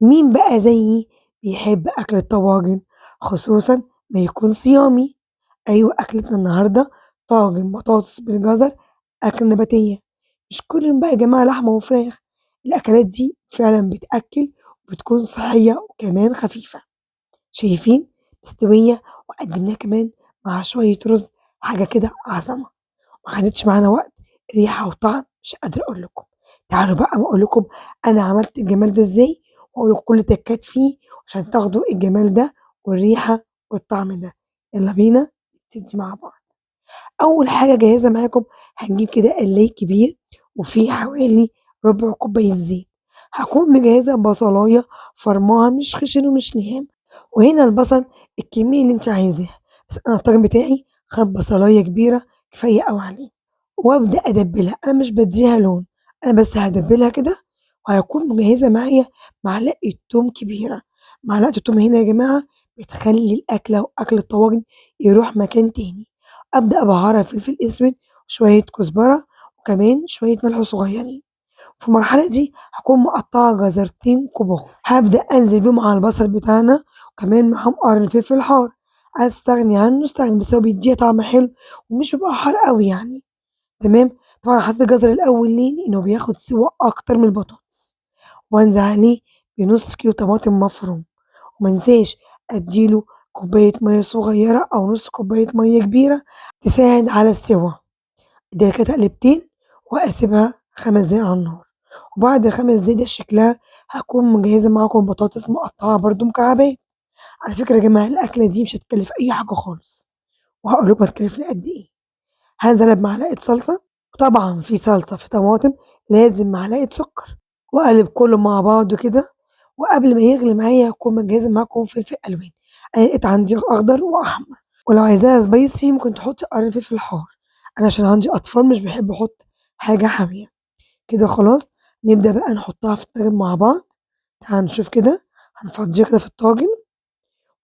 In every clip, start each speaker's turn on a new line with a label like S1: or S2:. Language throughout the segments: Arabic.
S1: مين بقى زيي بيحب أكل الطواجن، خصوصًا ما يكون صيامي؟ أيوه أكلتنا النهارده طاجن بطاطس بالجزر، أكلة نباتية، مش كل يوم بقى يا جماعة لحمة وفراخ، الأكلات دي فعلًا بتأكل وبتكون صحية وكمان خفيفة، شايفين؟ مستوية وقدمناها كمان مع شوية رز، حاجة كده عظمة. ما خدتش معانا وقت، ريحة وطعم مش قادرة أقول لكم. تعالوا بقى أما أقول لكم أنا عملت الجمال ده إزاي، وأقول لكم كل التركات فيه عشان تاخدوا الجمال ده والريحة والطعم ده. يلا بينا نبتدي مع بعض. أول حاجة جاهزة معاكم هنجيب كده قلاي كبير وفيه حوالي ربع كوباية زيت. هاكون مجهزة بصلاية فرماها مش خشن ومش ناعم، وهنا البصل الكمية اللي أنتِ عايزاها، بس أنا الطاجن بتاعي خد بصلاية كبيرة كفاية أوي عليه. وأبدأ أتبّلها، أنا مش بادّيها لون، أنا بس هاتبّلها كده وهاكون مجهّزة معايا معلقة توم كبيرة، معلقة التوم هنا يا جماعة بتخلّي الأكلة وأكل الطواجن يروح مكان تاني، أبدأ أبهّرها فلفل أسود وشوية كزبرة وكمان شوية ملح صغيّرين، في المرحلة دي هاكون مقطّعة جزرتين كبار، هابدأ أنزل بيهم على البصل بتاعنا وكمان معاهم قرن الفلفل الحار، عايز تستغني عنّه استغني، بس هو بيدّيها طعم حلو ومش بيبقى حار أوي يعني. تمام، طبعًا حطيت الجزر الأول ليه؟ لإنه بياخد سِوَى أكتر من البطاطس، وأنزل عليه بنُص كيلو طماطم مفروم، وما انساش أدّي له كوباية مَيّة صغيرة أو نُص كوباية مَيّة كبيرة تساعد على السِوَى، أدّيها كده تقلبتين وأسيبها 5 دقايق على النار، وبعد 5 دقايق ده شكلها هاكون مجهّزة معاكم بطاطس مقطّعة برضه مكعبات، على فكرة يا جماعة الأكلة دي مش هتكلّف أي حاجة خالص، وهاقول لكم هتكلّفني قد إيه. هانزل أنا بمعلقة صلصة، وطبعًا في صلصة في طماطم لازم معلقة سكر، وأقلب كلّه مع بعضه كده، وقبل ما يغلي معايا أكون مجهزة معاكم فلفل ألوان، أنا لقيت عندي أخضر وأحمر، ولو عايزاها spicy ممكن تحطي قرن فلفل حار، أنا عشان عندي أطفال مش بيحبوا أحط حاجة حامية، كده خلاص نبدأ بقى نحطها في الطاجن مع بعض، تعالوا نشوف كده هنفضيها كده في الطاجن،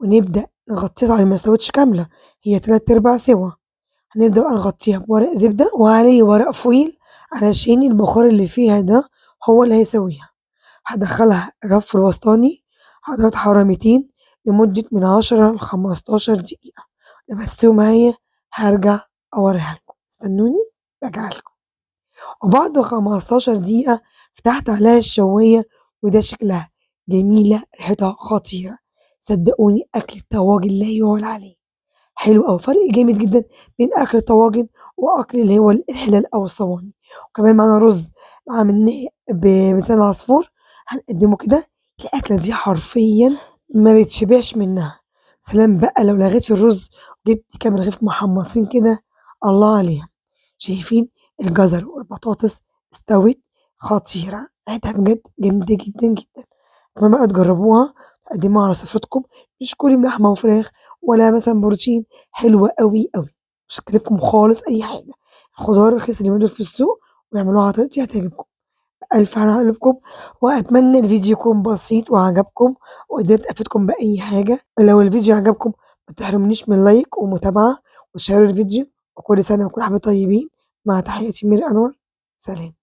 S1: ونبدأ نغطيها طبعًا هي ما استوتش كاملة، هي 3/4 سِوَى. هنبدأ بقى نغطّيها بورق زبدة وعليه ورق فويل علشان البخار اللي فيها ده هو اللي هيسويها، هادخّلها الرف الوسطاني على درجة حرارة 200 لمدة من 10 ل15 دقيقة، لمّا تستوي معايا هارجع أورّيها لكم، استنوني راجعة لكم. وبعد 15 دقيقة فتحت عليها الشواية وده شكلها، جميلة ريحتها خطيرة، صدقوني أكل الطواجن لا يُعلى عليه. حلو أوي، فرق جامد جدًا بين أكل الطواجن وأكل اللي هو الحلال أو الصواني، وكمان معانا رز عملناه بلسان العصفور هنقدّمه كده، الأكلة دي حرفيًا ما بيتشبعش منها، سلام بقى لو لغيتِ الرز وجبتِ كام رغيف محمصين كده، الله عليها، شايفين الجزر والبطاطس استوت خطيرة، ريحتها بجد جامدة جدًا، جدًا، أتمنى بقى تجربوها تقدّموها على سفرتكم، مش كل يوم لحمة وفراخ ولا مثلًا بروتين، حلوة أوي، أوي، مش هتكلفكم خالص أي حاجة، الخضار رخيص اليومين دول في السوق واعملوها على طريقتي هتعجبكم، بألف هنا على قلوبكم، وأتمنى الفيديو يكون بسيط وعجبكم وقدرت أفيدكم بأي حاجة، ولو الفيديو عجبكم ما تحرمونيش من لايك ومتابعة وشير الفيديو، وكل سنة وكل حبايبي طيبين، مع تحياتي ميري أنور، سلام.